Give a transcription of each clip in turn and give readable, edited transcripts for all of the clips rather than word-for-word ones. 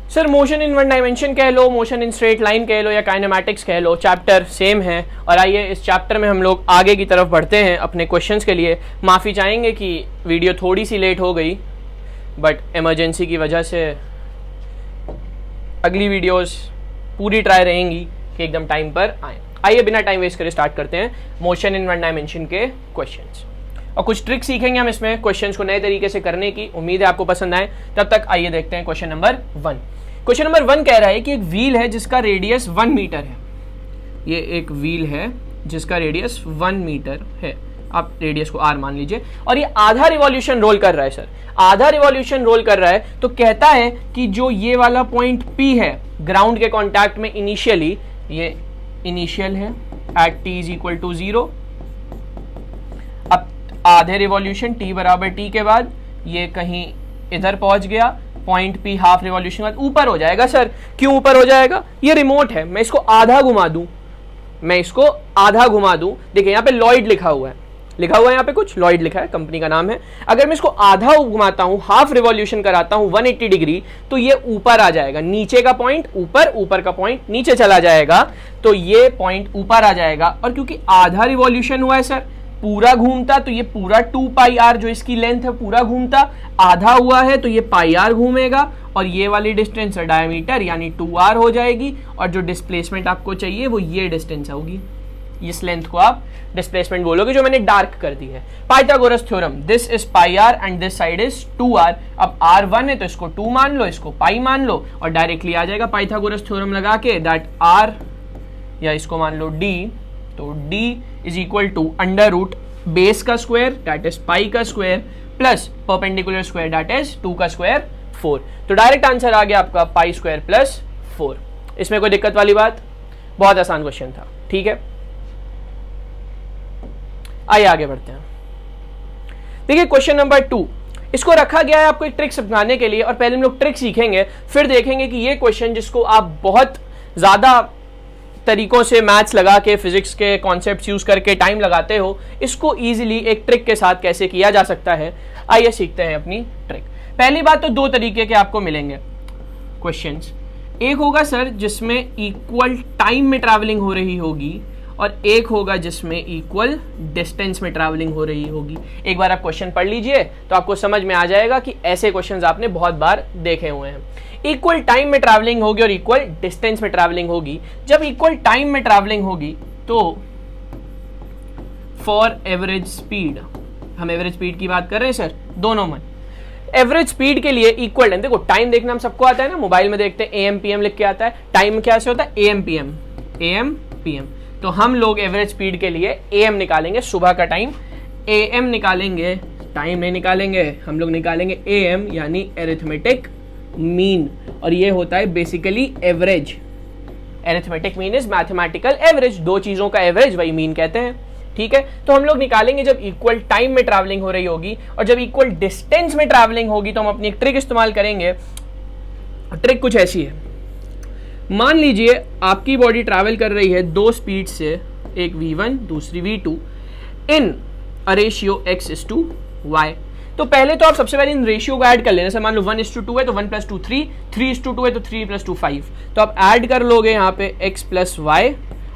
Sir motion in one dimension कह लो, motion in straight line कह लो, या काइनेमैटिक्स कह लो, चैप्टर सेम है। और आइए इस चैप्टर में हम लोग आगे की तरफ बढ़ते हैं अपने क्वेश्चंस के लिए। माफ़ी चाहेंगे कि वीडियो थोड़ी सी लेट हो गई, बट इमरजेंसी की वजह से अगली वीडियोस पूरी ट्राई रहेंगी कि एकदम टाइम पर आए। आइए बिना टाइम वेस्ट करे स्टार्ट करते हैं मोशन इन वन डायमेंशन के क्वेश्चंस, और कुछ ट्रिक सीखेंगे हम इसमें क्वेश्चंस को नए तरीके से करने की। उम्मीद है आपको पसंद आए। तब तक आइए देखते हैं क्वेश्चन नंबर 1। क्वेश्चन नंबर 1 कह रहा है कि एक व्हील है जिसका रेडियस 1 मीटर है। ये एक व्हील है जिसका रेडियस 1 मीटर है, आप रेडियस को r मान लीजिए, और ये आधा रिवॉल्यूशन रोल कर रहा है। सर आधा रिवॉल्यूशन रोल कर रहा है तो कहता है कि जो ये वाला पॉइंट P है ग्राउंड के कॉन्टैक्ट में इनिशियली, ये इनिशियल है at t is equal to 0। अब आधे रिवॉल्यूशन t बराबर t के बाद ये कहीं इधर पहुंच गया, पॉइंट P हाफ रिवॉल्यूशन बाद ऊपर हो जाएगा। सर क्यों ऊपर हो जाएगा? ये रिमोट है, मैं इसको आधा घुमा दूं, देखिए यहाँ पे लॉयड लिखा हुआ है यहाँ पे कुछ लॉयड लिखा है, कंपनी का नाम है। अगर मैं इसको आधा घुमाता हूं, हाफ रिवॉल्यूशन कराता हूं 180 डिग्री, तो ये ऊपर आ जाएगा। नीचे का पॉइंट ऊपर का पॉइंट नीचे चला जाएगा, तो ये पॉइंट ऊपर आ जाएगा। और क्योंकि आधा रिवॉल्यूशन हुआ है सर, पूरा घूमता तो ये पूरा 2 पाई आर जो इसकी लेंथ है पूरा घूमता, आधा हुआ है तो ये पाई आर घूमेगा, और ये वाली डिस्टेंस डायमीटर यानी 2r हो जाएगी, और जो डिस्प्लेसमेंट आपको चाहिए वो ये डिस्टेंस होगी। इस लेंथ को आप डिस्प्लेसमेंट बोलोगे, जो मैंने डार्क कर दी है। Pythagoras theorem, this is pi R and this side is 2r। अब r 1 है तो इसको 2 मान लो, इसको पाई मान लो, और डायरेक्टली आ जाएगा पाइथागोरस थ्योरम लगा के दैट r, या इसको मान लो d, तो d is equal to under root base का स्क्वायर दैट इज पाई का square plus perpendicular square that is 2 का स्क्वायर 4। तो डायरेक्ट आंसर आ गया आपका पाई स्क्वायर प्लस 4। इसमें कोई दिक्कत वाली बात? बहुत आसान क्वेश्चन था, ठीक है। आइए आगे बढ़ते हैं। देखिए क्वेश्चन नंबर 2, इसको रखा गया है आपको एक ट्रिक समझाने के लिए, और पहले हम लोग ट्रिक सीखेंगे, फिर देखेंगे कि ये क्वेश्चन जिसको आप बहुत ज्यादा तरीकों से मैथ्स लगा के, फिजिक्स के कॉन्सेप्ट्स यूज करके टाइम लगाते हो, इसको इजीली एक ट्रिक के साथ कैसे किया जा सकता है। आइए सीखते हैं अपनी ट्रिक। पहली बात तो 2 तरीके के आपको मिलेंगे क्वेश्चंस। एक होगा सर जिसमें इक्वल टाइम में ट्रैवलिंग हो रही होगी, और एक होगा जिसमें इक्वल डिस्टेंस में ट्रैवलिंग हो रही होगी। एक बार आप क्वेश्चन पढ़ लीजिए तो आपको समझ में आ जाएगा कि ऐसे क्वेश्चंस आपने बहुत बार देखे हुए हैं। इक्वल टाइम में ट्रैवलिंग होगी और इक्वल डिस्टेंस में ट्रैवलिंग होगी। जब इक्वल टाइम में ट्रैवलिंग होगी तो फॉर एवरेज स्पीड, हम एवरेज स्पीड की बात कर रहे हैं सर, दोनों में एवरेज स्पीड के लिए इक्वल टाइम, देखो टाइम देखना हम सबको आता है ना, मोबाइल में देखते हैं AM PM लिख के आता है। टाइम क्या से होता है? AM PM। तो हम लोग एवरेज स्पीड के लिए AM निकालेंगे, सुबह का टाइम AM निकालेंगे, टाइम नहीं निकालेंगे, हम लोग निकालेंगे AM यानी एरिथमेटिक मीन, और ये होता है basically average. Arithmetic mean is mathematical average, 2 चीजों का एवरेज वही मीन कहते हैं, ठीक है। तो हम लोग निकालेंगे जब इक्वल टाइम में ट्रैवलिंग हो रही होगी, और जब इक्वल डिस्टेंस में ट्रैवलिंग होगी तो हम अपनी एक ट्रिक इस्तेमाल करेंगे। ट्रिक कुछ ऐसी है, मान लीजिए आपकी बॉडी ट्रैवल कर रही है 2 स्पीड से, एक v1 दूसरी v2 in a ratio x is to y। तो पहले तो आप सबसे पहले इन रेशियो को ऐड कर लेना। सर मान लो 1 is to 2 है तो 1 + 2 3, 3 is to 2 है तो 3 + 2 5। तो आप ऐड कर लोगे यहाँ पे x + y,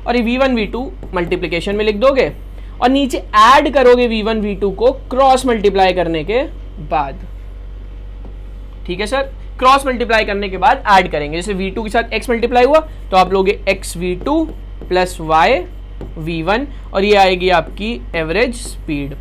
और ये v1 v2 मल्टीप्लीकेशन में लिख दोगे, और नीचे ऐड करोगे v1 v2 को क्रॉस मल्टीप्लाई करने के बाद, ठीक है सर। क्रॉस मल्टीप्लाई करने के बाद ऐड करेंगे, जैसे v2 के साथ x मल्टीप्लाई हुआ तो आप लोगे x v2 + y v1, और ये आएगी आपकी एवरेज स्पीड।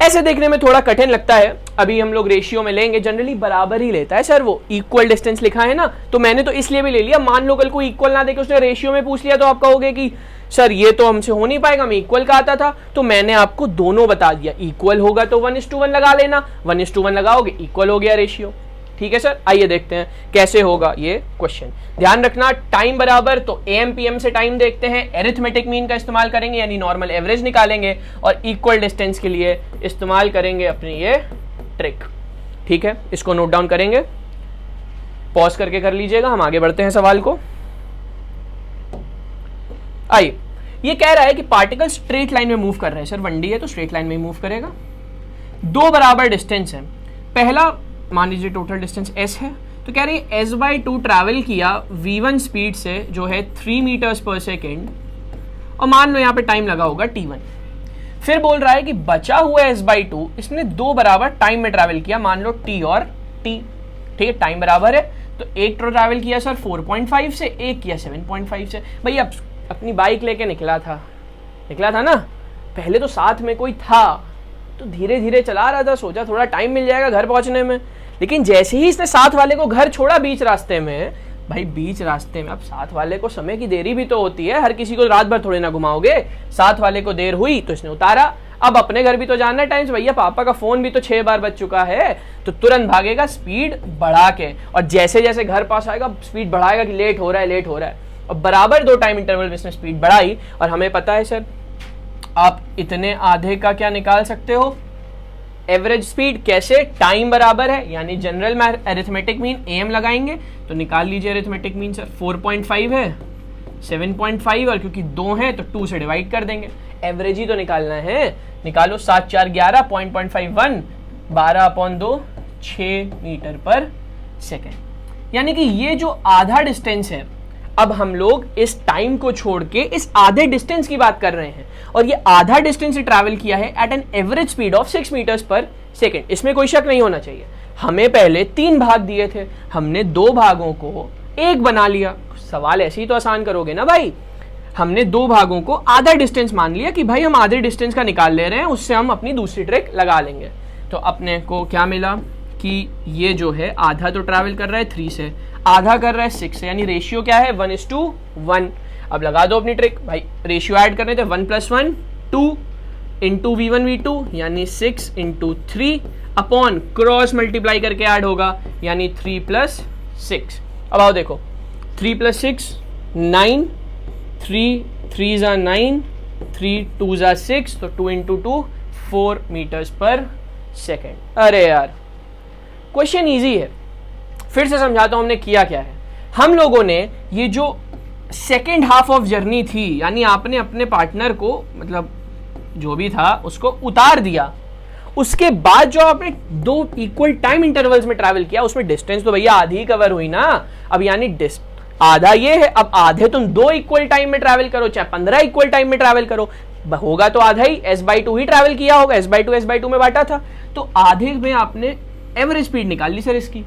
ऐसे देखने में थोड़ा कठिन लगता है, अभी हम लोग रेशियो में लेंगे, जनरली बराबर ही लेता है सर। वो इक्वल डिस्टेंस लिखा है ना, तो मैंने तो इसलिए भी ले लिया। मान लो कल को इक्वल ना देके उसने रेशियो में पूछ लिया तो आप कहोगे कि सर ये तो हमसे हो नहीं पाएगा, मैं इक्वल का आता था। तो मैंने आपको दोनों बता दिया, इक्वल होगा तो 1 is to 1 लगा लेना, 1 is to 1 लगाओगे इक्वल हो गया रेशियो, ठीक है सर। आइए देखते हैं कैसे होगा ये क्वेश्चन। ध्यान रखना टाइम बराबर तो AM PM से टाइम देखते हैं, एरिथमेटिक मीन का इस्तेमाल करेंगे यानी नॉर्मल एवरेज निकालेंगे, और इक्वल डिस्टेंस के लिए इस्तेमाल करेंगे अपनी ये ट्रिक, ठीक है। इसको नोट डाउन करेंगे, पॉज करके कर लीजिएगा। हम आगे बढ़ते हैं सवाल को। आइए, ये कह रहा है कि पार्टिकल स्ट्रेट लाइन में मूव कर रहे हैं। सर 1D है तो स्ट्रेट लाइन में मूव करेगा। 2 बराबर डिस्टेंस है, पहला मान लीजिए टोटल डिस्टेंस s है, तो कह रही है s/2 ट्रैवल किया v1 स्पीड से जो है 3 मीटर्स पर सेकेंड, और मान लो यहाँ पे टाइम लगा होगा t1। फिर बोल रहा है कि बचा हुआ s/2 इसने 2 बराबर टाइम में ट्रैवल किया, मान लो t और t, ठीक है, टाइम बराबर है। तो एक तो ट्रैवल किया सर 4.5 से, एक किया 7.5 से। भाई अब अपनी बाइक लेके निकला था ना, पहले तो साथ में कोई था तो धीरे धीरे चला रहा था, सोचा थोड़ा टाइम मिल जाएगा घर पहुंचने में। लेकिन जैसे ही इसने साथ वाले को घर छोड़ा बीच रास्ते में, भाई बीच रास्ते में अब साथ वाले को समय की देरी भी तो होती है, हर किसी को रात भर थोड़े ना घुमाओगे। साथ वाले को देर हुई तो इसने उतारा, अब अपने घर भी तो जाना है टाइम से, भैया पापा का फोन भी तो 6 बार बज चुका है, तो तुरंत भागेगा स्पीड बढ़ा के, और जैसे जैसे घर पास आएगा स्पीड बढ़ाएगा कि लेट हो रहा है। और बराबर 2 टाइम इंटरवल में इसने स्पीड बढ़ाई। और हमें पता है सर आप इतने आधे का क्या निकाल सकते हो, एवरेज स्पीड। कैसे? टाइम बराबर है, यानी जनरल में अरिथमेटिक मीन am लगाएंगे, तो निकाल लीजिए अरिथमेटिक मीन सर। 4.5 है, 7.5, और क्योंकि 2 है तो 2 से डिवाइड कर देंगे, एवरेज ही तो निकालना है। निकालो 7 4 11, 0.51, 12/2, 6 मीटर पर सेकेंड। यानी कि ये जो आधा डिस्टेंस है, अब हम लोग इस टाइम को छोड़ के इस आधे डिस्टेंस की बात कर रहे हैं, और ये आधा डिस्टेंस ट्रैवल किया है at an average speed of 6 metres पर सेकेंड। इसमें कोई शक नहीं होना चाहिए। हमें पहले 3 भाग दिए थे, हमने 2 भागों को 1 बना लिया। सवाल ऐसे ही तो आसान करोगे ना भाई। हमने 2 भागों को आधा डिस्टेंस मान लिया कि भाई हम आधे डिस्टेंस का निकाल ले रहे हैं, उससे हम अपनी दूसरी ट्रिक लगा लेंगे। तो अपने को क्या मिला कि ये जो है आधा तो ट्रैवल कर रहा है 3 से, आधा कर रहा है 6 से, यानी रेशियो क्या है 1:1। अब लगा दो अपनी ट्रिक भाई, रेशियो ऐड करने थे 1 + 1 2 इंटू v1 v2, यानी 6 × 3 अपॉन क्रॉस मल्टीप्लाई करके ऐड होगा, यानी 3 + 6। अब आओ देखो 3 + 6 9, 3 3 = 9, 3 2 = 6, तो 2 × 2 4 मीटर्स पर सेकेंड। अरे यार क्वेश्चन इजी है, फिर से समझाता हूं हमने किया क्या है। हम लोगों ने ये जो सेकेंड हाफ ऑफ जर्नी थी, यानी आपने अपने पार्टनर को, मतलब जो भी था उसको उतार दिया, उसके बाद जो आपने 2 इक्वल टाइम इंटरवल्स में ट्रैवल किया, उसमें डिस्टेंस तो भैया आधी ही कवर हुई ना। अब यानी आधा ये है, अब आधे तुम 2 इक्वल टाइम में ट्रैवल करो, चाहे 15 इक्वल टाइम में ट्रैवल करो, होगा तो आधा ही, s/2 ही ट्रैवल किया होगा, s/2 में बांटा था, तो आधे में आपने एवरेज स्पीड निकाल ली सर इसकी।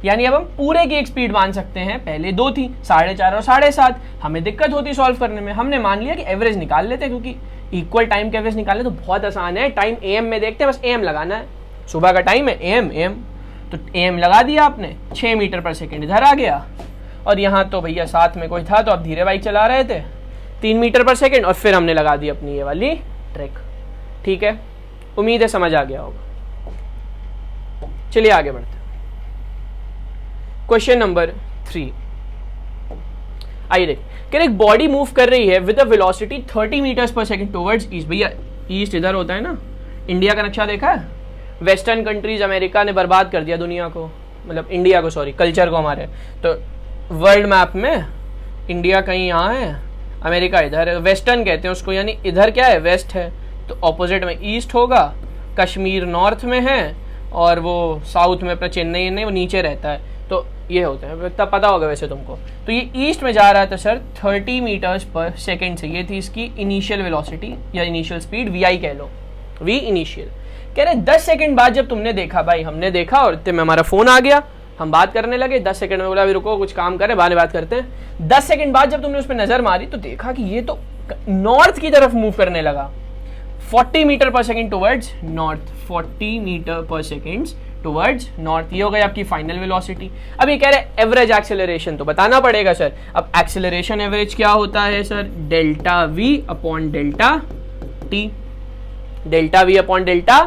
यानी अब हम पूरे की एक स्पीड मान सकते हैं, पहले 2 थी 4.5 और 7.5, हमें दिक्कत होती सॉल्व करने में, हमने मान लिया कि एवरेज निकाल लेते हैं, क्योंकि इक्वल टाइम के एवरेज निकालने तो बहुत आसान है। टाइम am में देखते हैं, बस am लगाना है, सुबह का टाइम है am, तो am लगा दिया आपने, 6 मीटर पर सेकेंड इधर आ गया, और यहाँ तो भैया साथ में कोई था तो अब धीरे बाइक चला रहे थे, 3 मीटर पर सेकेंड, और फिर हमने लगा दी अपनी ये वाली ट्रिक। ठीक है, उम्मीद है समझ आ गया होगा। चलिए आगे बढ़ते हैं। क्वेश्चन नंबर 3, आइए देख, एक बॉडी मूव कर रही है विद अ वेलोसिटी 30 मीटर्स पर सेकंड टुवर्ड्स ईस्ट। भैया ईस्ट इधर होता है ना, इंडिया का नक्शा देखा है, वेस्टर्न कंट्रीज, अमेरिका ने बर्बाद कर दिया दुनिया को, मतलब इंडिया को, सॉरी कल्चर को हमारे। तो वर्ल्ड मैप में इंडिया कहीं यहाँ है, अमेरिका इधर है, वेस्टर्न कहते हैं उसको, यानी इधर क्या है वेस्ट है, तो ऑपोजिट में ईस्ट होगा। कश्मीर नॉर्थ में है, और वो साउथ में अपना चेन्नई नहीं, वो नीचे रहता है, तो ये होता है, तब पता होगा वैसे तुमको। तो ये ईस्ट में जा रहा था सर 30 मीटर्स पर सेकेंड से, ये थी इसकी इनिशियल वेलोसिटी या इनिशियल स्पीड, vi कह लो, v इनिशियल। कह रहे 10 सेकंड बाद जब तुमने देखा, भाई हमने देखा और इतने में हमारा फोन आ गया, हम बात करने लगे, 10 सेकंड में बोला अभी रुको कुछ काम करें, बाद में बात करते हैं। 10 सेकंड बाद जब तुमने उस पर नजर मारी तो देखा कि ये तो नॉर्थ की तरफ मूव करने लगा, 40 मीटर पर सेकेंड टुवर्ड्स नॉर्थ, 40 मीटर पर सेकेंड टुवर्ड्स नॉर्थ। ये हो गई आपकी फाइनल वेलोसिटी। अब ये कह रहे हैं एवरेज एक्सेलरेशन, तो बताना पड़ेगा सर। अब एक्सेलरेशन एवरेज क्या होता है sir, delta v upon delta t, delta v upon delta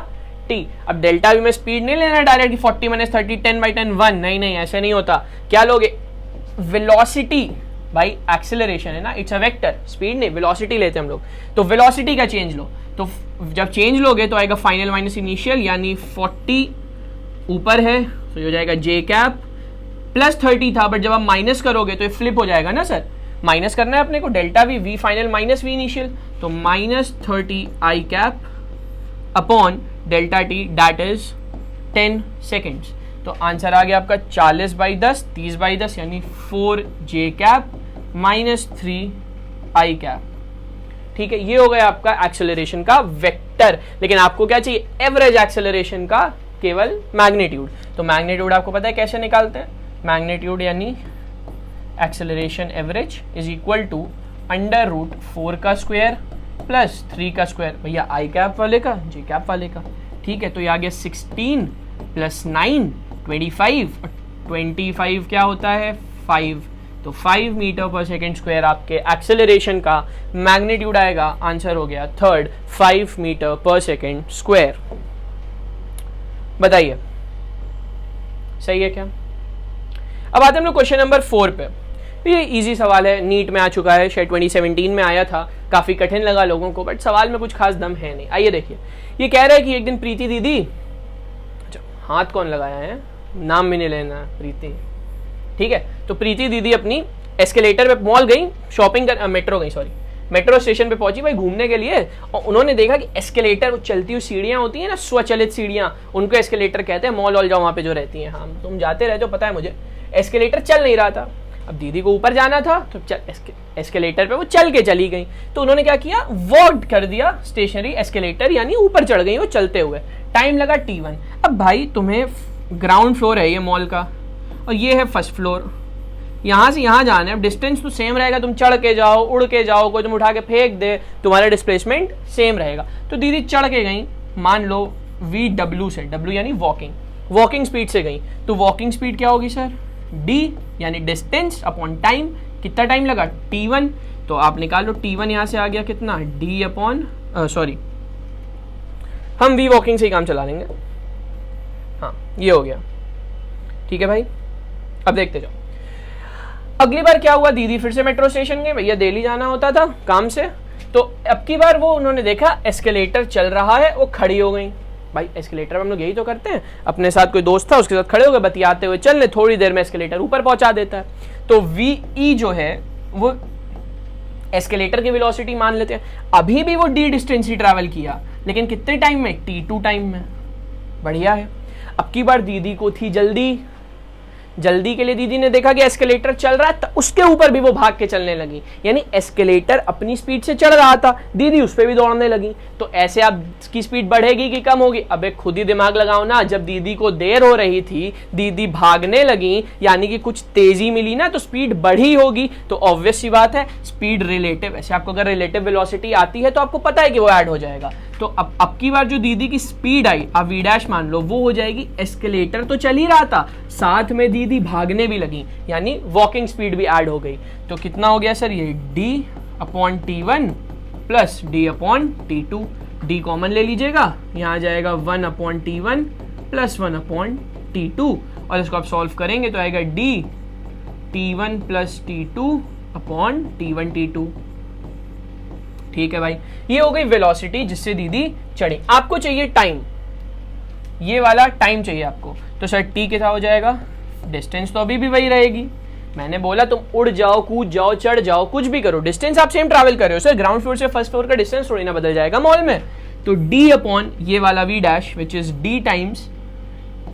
t। अब डेल्टा v में स्पीड नहीं लेना डायरेक्ट कि 40 - 30 10/10 1, नहीं ऐसे नहीं होता। क्या लोगे, वेलोसिटी, भाई एक्सेलरेशन है ना, इट्स अ वेक्टर, स्पीड नहीं, वेलोसिटी लेते हम लोग, तो वेलोसिटी का चेंज लो, तो जब चेंज लोगे तो आएगा फाइनल माइनस इनिशियल, यानी 40 ऊपर है तो ये हो जाएगा j कैप, प्लस 30 था, बट जब आप माइनस करोगे तो ये फ्लिप हो जाएगा ना सर, माइनस करना है अपने को, delta v final minus v initial, तो -30 i cap upon delta t, that is 10 seconds. तो आंसर आ गया आपका 40/10, 30/10 यानी 4j cap minus 3i cap. ठीक है, ये हो गया आपका एक्सेलरेशन का वेक्टर। लेकिन आपको क्या चाहिए? एवरेज एक्सेलरेशन का केवल मैग्नीट्यूड। तो मैग्नीट्यूड आपको पता है कैसे निकालते हैं? मैग्नीट्यूड यानी acceleration average is equal to √4 का स्क्वायर प्लस 3 का स्क्वायर, भैया आई कैप वाले का, जे कैप वाले का। ठीक है, तो ये आ गया 16 प्लस 9 25, और 25 क्या होता है? 5। तो 5 मीटर पर सेकेंड स्क्वायर आपके एक्सेलरेशन का मैग्नीट्यूड आएगा। आंसर हो गया थर्ड, 5 मीटर पर सेकेंड स्क्वायर। बताइए सही है क्या? अब आते हैं हम लोग क्वेश्चन नंबर 4 पे। ये इजी सवाल है, नीट में आ चुका है, शायद 2017 में आया था, काफी कठिन लगा लोगों को, बट सवाल में कुछ खास दम है नहीं। आइए देखिए, ये कह रहा है कि एक दिन प्रीति दीदी, अच्छा हाथ कौन लगाया है, नाम भी नहीं लेना, प्रीति, ठीक है। तो प्रीति दीदी अपनी एस्केलेटर पे मॉल गई, शॉपिंग कर, मेट्रो गई, सॉरी मेट्रो स्टेशन पे पहुंची भाई घूमने के लिए, और उन्होंने देखा कि एस्केलेटर, चलती हुई सीढ़ियां होती है ना, स्वचालित सीढ़ियां, उनको एस्केलेटर कहते हैं। मॉल जाओ वहां पे जो रहती हैं, हाँ तुम जाते रहते हो पता है मुझे। एस्केलेटर चल नहीं रहा था, अब दीदी को ऊपर जाना था, तो एस्केलेटर पे वो चल के चली गई। तो उन्होंने क्या किया? वॉक कर दिया स्टेशनरी एस्केलेटर, यानी ऊपर चढ़ गई वो चलते हुए। टाइम लगा T1। अब भाई तुम्हें ग्राउंड फ्लोर है ये मॉल का, और ये है फर्स्ट फ्लोर, यहाँ से यहाँ जाना है। अब डिस्टेंस तो सेम रहेगा, तुम चढ़ के जाओ, उड़ के जाओ, कोई तुम उठा के फेंक दे, तुम्हारा डिस्प्लेसमेंट सेम रहेगा। तो दीदी चढ़ के गई, मान लो VW से, W यानी वॉकिंग स्पीड से गई, तो वॉकिंग स्पीड क्या होगी सर? D यानी डिस्टेंस अपॉन टाइम। कितना टाइम लगा? T1। तो आप निकाल लो, T1 यहां से आ गया कितना? D अपॉन, सॉरी हम V वॉकिंग से ही काम चला लेंगे, हाँ ये हो गया। ठीक है भाई, अब देखते जाओ। अगली बार क्या हुआ? दीदी फिर से मेट्रो स्टेशन गए, भैया दिल्ली जाना होता था काम से, तो अब की बार वो उन्होंने देखा एस्केलेटर चल रहा है, वो खड़ी हो गई। भाई एस्केलेटर हम लोग यही तो करते हैं, अपने साथ कोई दोस्त था उसके साथ खड़े हो गए, बतियाते हुए चल रहे, थोड़ी देर में एस्केलेटर ऊपर पहुंचा देता है। तो VE जो है वो एस्केलेटर की वेलोसिटी मान लेते हैं। अभी भी वो D डिस्टेंस ही ट्रैवल किया, लेकिन कितने टाइम में? T2 टाइम में। बढ़िया है। अब की बार दीदी को थी जल्दी के लिए दीदी ने देखा कि एस्केलेटर चल रहा है, तो उसके ऊपर भी वो भाग के चलने लगी, यानी एस्केलेटर अपनी स्पीड से चढ़ रहा था, दीदी उस पर भी दौड़ने लगी। तो ऐसे आपकी स्पीड बढ़ेगी कि कम होगी? अबे खुद ही दिमाग लगाओ ना। जब दीदी को देर हो रही थी, दीदी भागने लगी, यानी कि कुछ तेजी मिली ना, तो स्पीड बढ़ी होगी। तो ऑब्वियस सी बात है, स्पीड रिलेटिव, ऐसे आपको अगर रिलेटिव वेलोसिटी आती है तो आपको पता है कि वो ऐड हो जाएगा। तो अब की बार जो दीदी की स्पीड आई, अब V' मान लो, वो हो जाएगी, एस्केलेटर तो चल ही रहा था, साथ में दीदी भागने भी लगी, यानी वॉकिंग स्पीड भी ऐड हो गई। तो कितना हो गया सर? ये D upon T1 plus D upon T2। D common ले लीजिएगा, यहाँ आ जाएगा 1 upon T1 plus 1 upon T2, और इसको आप सॉल्व करेंगे तो आएगा D T1 plus T2 upon T1 T2। ठीक है भाई, ये हो गई वेलोसिटी जिससे दीदी चढ़ी। आपको चाहिए टाइम, ये वाला टाइम चाहिए आपको, तो सर T कितना हो जाएगा? डिस्टेंस तो अभी भी वही रहेगी, मैंने बोला तुम उड़ जाओ, कूद जाओ, चढ़ जाओ, कुछ भी करो, डिस्टेंस आप सेम ट्रैवल कर रहे हो सर। ग्राउंड फ्लोर से फर्स्ट फ्लोर का डिस्टेंस थोड़ी ना बदल जाएगा मॉल में। तो D अपॉन ये वाला V' which is D times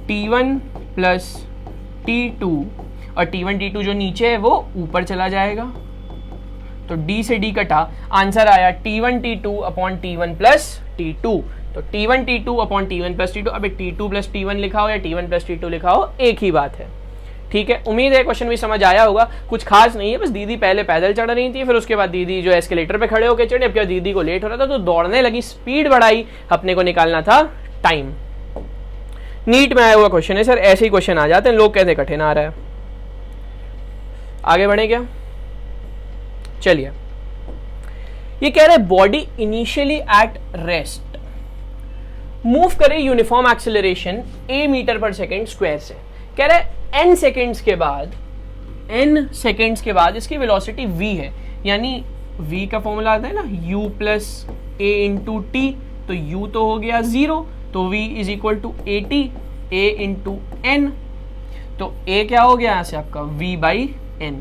T1 plus T2, और T1 T2 जो नीचे है वो ऊपर चला जाएगा, तो D से D कटा, आंसर आया T1 T2 upon T1 plus T2। तो T1 T2 upon T1 plus T2, अबे T2 प्लस T1 लिखा हो या T1 प्लस T2 लिखा हो, एक ही बात है। ठीक है, उम्मीद है क्वेश्चन भी समझ आया होगा। कुछ खास नहीं है, बस दीदी पहले पैदल चढ़ रही थी, फिर उसके बाद दीदी जो एस्केलेटर पे खड़े होकर चढ़े, अब क्या दीदी को लेट हो रहा था तो दौड़ने लगी, स्पीड बढ़ाई, अपने को निकालना था टाइम। नीट में आया हुआ क्वेश्चन है सर, ऐसे ही क्वेश्चन आ जाते हैं, लोग कहते कठिन आ रहा है। आगे बढ़े क्या? चलिए, ये कह रहे हैं body initially at rest move करे यूनिफॉर्म एक्सेलरेशन a मीटर पर सेकेंड स्क्वायर से। कह रहे हैं n सेकेंड्स के बाद इसकी वेलोसिटी v है, यानी v का फॉर्मूला आता है ना u plus a into T, तो u तो हो गया 0, तो v is equal to AT a into n, तो a क्या हो गया यहाँ से आपका v बाई n।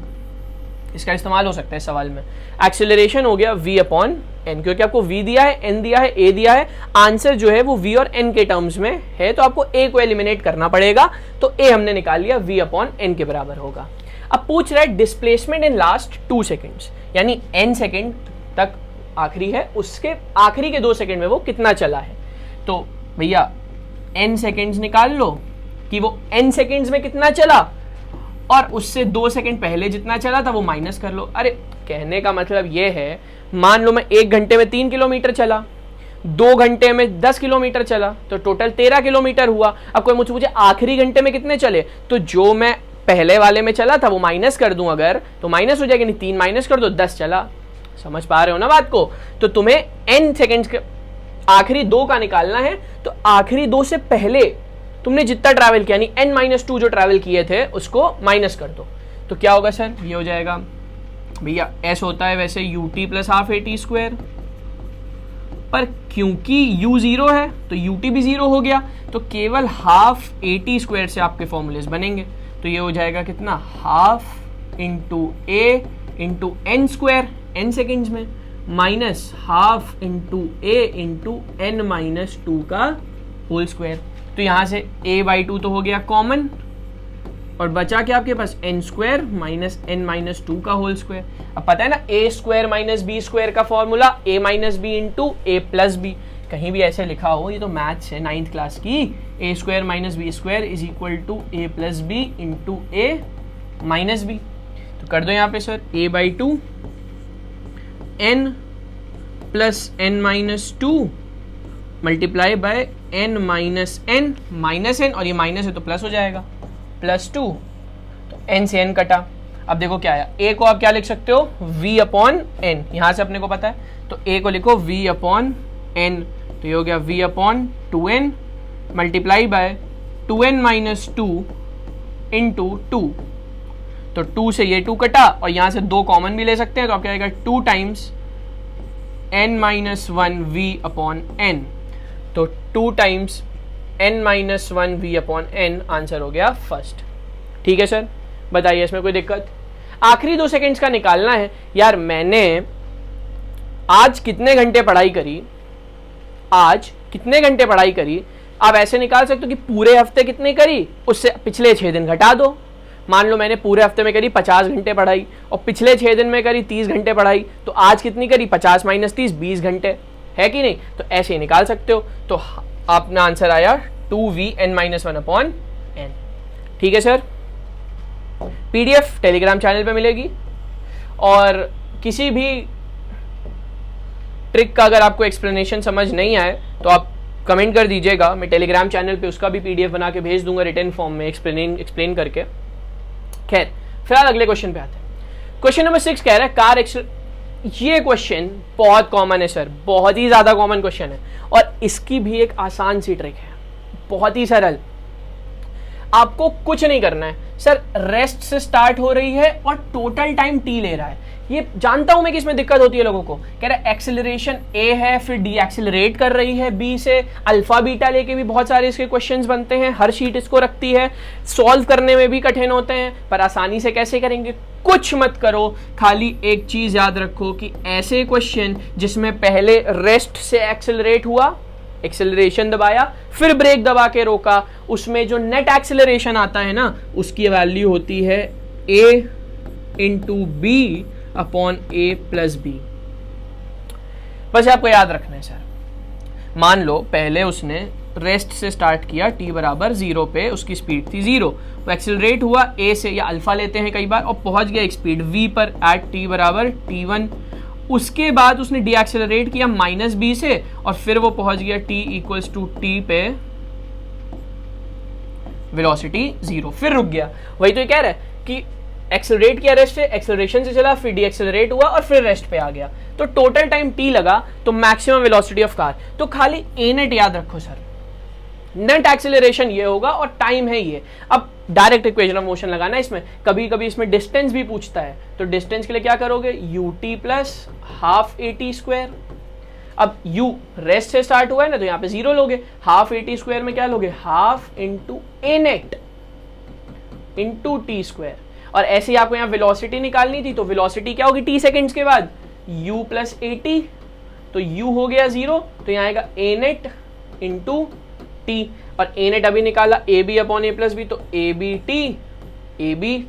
इसका इस्तेमाल हो सकता है सवाल में। एक्सेलरेशन हो गया v अपॉन n, क्योंकि आपको v दिया है, n दिया है, a दिया है, आंसर जो है वो v और n के टर्म्स में है, तो आपको a को एलिमिनेट करना पड़ेगा, तो a हमने निकाल लिया, v अपॉन n के बराबर होगा। अब पूछ रहा है डिस्प्लेसमेंट इन लास्ट 2 सेकेंड्स, यानी n सेकेंड तक आखिरी है, उसके आखिरी के 2 सेकेंड में वो कितना चला है। तो भैया n सेकेंड्स निकाल लो कि वो n सेकेंड्स में कितना चला, और उससे 2 सेकेंड पहले जितना चला था वो माइनस कर लो। अरे कहने का मतलब ये है, मान लो मैं 1 घंटे में 3 किलोमीटर चला, 2 घंटे में 10 किलोमीटर चला, तो टोटल 13 किलोमीटर हुआ। अब कोई मुझे आखिरी घंटे में कितने चले, तो जो मैं पहले वाले में चला था वो माइनस कर दूं अगर, तो माइनस हो जाएगा, नहीं 3 माइनस कर दो 10 चला। समझ पा रहे हो ना बात को। तो तुम्हें n सेकेंड्स के आखिरी 2 का निकालना है, तो आखिरी 2 से पहले तुमने जितना ट्रैवल किया, यानी n-2 जो ट्रैवल किए थे उसको माइनस कर दो। तो क्या होगा सर, ये हो जाएगा भैया s होता है वैसे ut plus half at square, पर क्योंकि u 0 है तो ut भी 0 हो गया, तो केवल हाफ at स्क्वायर से आपके फॉर्मूलेस बनेंगे। तो ये हो जाएगा कितना, half into a into n square n seconds में, minus half into a into n-2 का होल स्क्वायर। तो यहां से a/2 तो हो गया कॉमन, और बचा क्या आपके पास, n स्क्वायर माइनस n-2 का होल स्क्वायर। अब पता है ना a square minus b square का formula a minus B into a plus B, कहीं भी ऐसे लिखा हो, ये तो मैथ्स है 9th क्लास की, a square minus B square is equal to a plus B into a minus B. तो कर दो यहाँ पे sir a/2 n plus n-2 multiply by n minus n, और ये माइनस है तो प्लस हो जाएगा, +2, तो n से n कटा। अब देखो क्या आया, a को आप क्या लिख सकते हो, v अपॉन n, यहां से अपने को पता है, तो a को लिखो v अपॉन n, तो ये हो गया v upon 2n multiply by 2n minus 2 into 2, तो 2 से ये 2 कटा, और यहां से 2 कॉमन भी ले सकते हैं, तो आप क्या आएगा 2 times n-1 v upon n, तो 2 times n-1 v upon n answer हो गया फर्स्ट। ठीक है सर, बताइए इसमें कोई दिक्कत। आखिरी 2 सेकंड्स का निकालना है। यार मैंने आज कितने घंटे पढ़ाई करी, आज कितने घंटे पढ़ाई करी, आप ऐसे निकाल सकते हो कि पूरे हफ्ते कितने करी, उससे पिछले 6 दिन घटा दो। मान लो मैंने पूरे हफ्ते में करी 50 घंटे पढ़ाई, और पिछले 6 दिन में करी 30 घंटे पढ़ाई, तो आज कितनी करी, 50 माइनस 30 20 घंटे, है कि नहीं। तो ऐसे ही निकाल सकते हो। तो अपना आंसर आया 2vn-1 अपॉन n। ठीक है सर, पीडीएफ टेलीग्राम चैनल पे मिलेगी, और किसी भी ट्रिक का अगर आपको एक्सप्लेनेशन समझ नहीं आए तो आप कमेंट कर दीजिएगा, मैं टेलीग्राम चैनल पे उसका भी पीडीएफ बना के भेज दूंगा रिटन फॉर्म में एक्सप्लेन करके। खैर फिलहाल अगले क्वेश्चन पे आते हैं। क्वेश्चन नंबर 6 कह रहा है कार ये क्वेश्चन बहुत कॉमन है सर, बहुत ही ज्यादा कॉमन क्वेश्चन है, और इसकी भी एक आसान सी ट्रिक है, बहुत ही सरल। आपको कुछ नहीं करना है सर, रेस्ट से स्टार्ट हो रही है और टोटल टाइम टी ले रहा है। ये जानता हूं मैं कि इसमें दिक्कत होती है लोगों को, कह रहा है एक्सेलरेशन ए है, फिर डी एक्सेलरेट कर रही है बी से, अल्फा बीटा लेके भी बहुत सारे इसके क्वेश्चंस बनते हैं, हर शीट इसको रखती है, सॉल्व करने में भी कठिन होते हैं, पर आसानी से कैसे करेंगे। कुछ मत करो, खाली एक चीज याद रखो कि ऐसे क्वेश्चन जिसमें पहले रेस्ट से एक्सेलरेट हुआ, एक्सेलरेशन दबाया, फिर ब्रेक दबा के रोका, उसमें जो नेट एक्सेलरेशन आता है ना, उसकी वैल्यू होती है a into B upon a plus B. बस आपको याद रखना है सर। मान लो पहले उसने रेस्ट से स्टार्ट किया, t बराबर 0 पे उसकी स्पीड थी 0, वो एक्सेलरेट हुआ a से, या अल्फा लेते हैं कई बार, और पहुंच गया एक स्पीड v पर एट t बराबर t1। उसके बाद उसने डी एक्सेलरेट किया माइनस बी से, और फिर वो पहुंच गया t इक्वल्स टू टी पे वेलोसिटी 0, फिर रुक गया। वही तो ये कह रहा है कि एक्सेलरेट किया रेस्ट से, एक्सेलरेशन से चला, फिर डी एक्सेलरेट हुआ और फिर रेस्ट पे आ गया, तो टोटल टाइम t लगा, तो मैक्सिमम वेलोसिटी ऑफ कार। तो खाली a नेट याद रखो सर, नेट एक्सेलरेशन ये होगा और टाइम है ये। अब डायरेक्ट इक्वेशन ऑफ मोशन लगाना है इसमें, कभी कभी इसमें डिस्टेंस भी पूछता है, तो डिस्टेंस के लिए क्या करोगे, ut plus half at square. अब u रेस्ट से स्टार्ट हुआ है ना, तो यहाँ पे 0 लोगे, हाफ at स्क्वायर में क्या लोगे, half into a naught into T square. और ऐसे ही आपको यहाँ वेलोसिटी निकालनी थी, तो वेलोसिटी क्या होगी t सेकेंड्स के बाद, u प्लस at तो u हो गया 0, तो यहाँ आएगा a नेट इंटू टी, और a नेट अभी निकाला A B upon A plus B, तो A B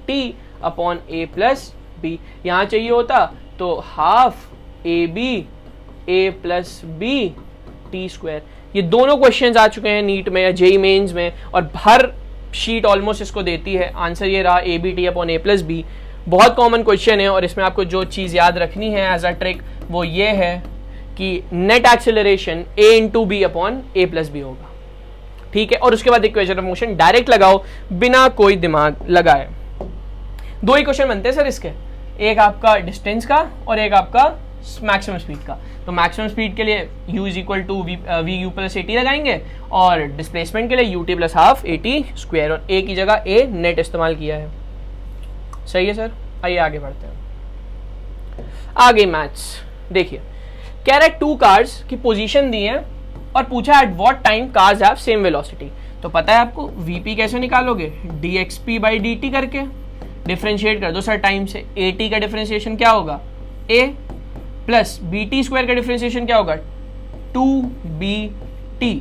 T upon A plus B. यहाँ चाहिए होता तो half A B A plus B T square. ये दोनों क्वेश्चंस आ चुके हैं नीट में या जेई मेंस में, और हर शीट ऑलमोस्ट इसको देती है। आंसर ये रहा A B T upon A plus B. बहुत कॉमन क्वेश्चन है, और इसमें आपको जो चीज़ याद रखनी है एज अ ट्रिक वो ये है कि net acceleration A into B upon A plus B होगा, ठीक है। और उसके बाद इक्वेशन ऑफ मोशन डायरेक्ट लगाओ बिना कोई दिमाग लगाए। दो ही क्वेश्चन बनते हैं सर इसके, एक आपका डिस्टेंस का और एक आपका मैक्सिमम स्पीड का। तो मैक्सिमम स्पीड के लिए u is equal to V U plus A T लगाएंगे, और डिस्प्लेसमेंट के लिए U T plus half A T square, और ए की जगह ए नेट इस्तेमाल किया है। सही है सर, आइए आगे बढ़ते हैं। आगे मैथ्स देखिए, कह रहा है 2 कार्स की पोजीशन दी है और पूछा at what time cars have same velocity. तो पता है आपको वीपी कैसे निकालोगे, dxp बाई dt करके डिफरेंशिएट कर दो सर टाइम से। at का डिफरेंशिएशन क्या होगा, a plus B T square का डिफरेंशिएशन क्या होगा, 2bt।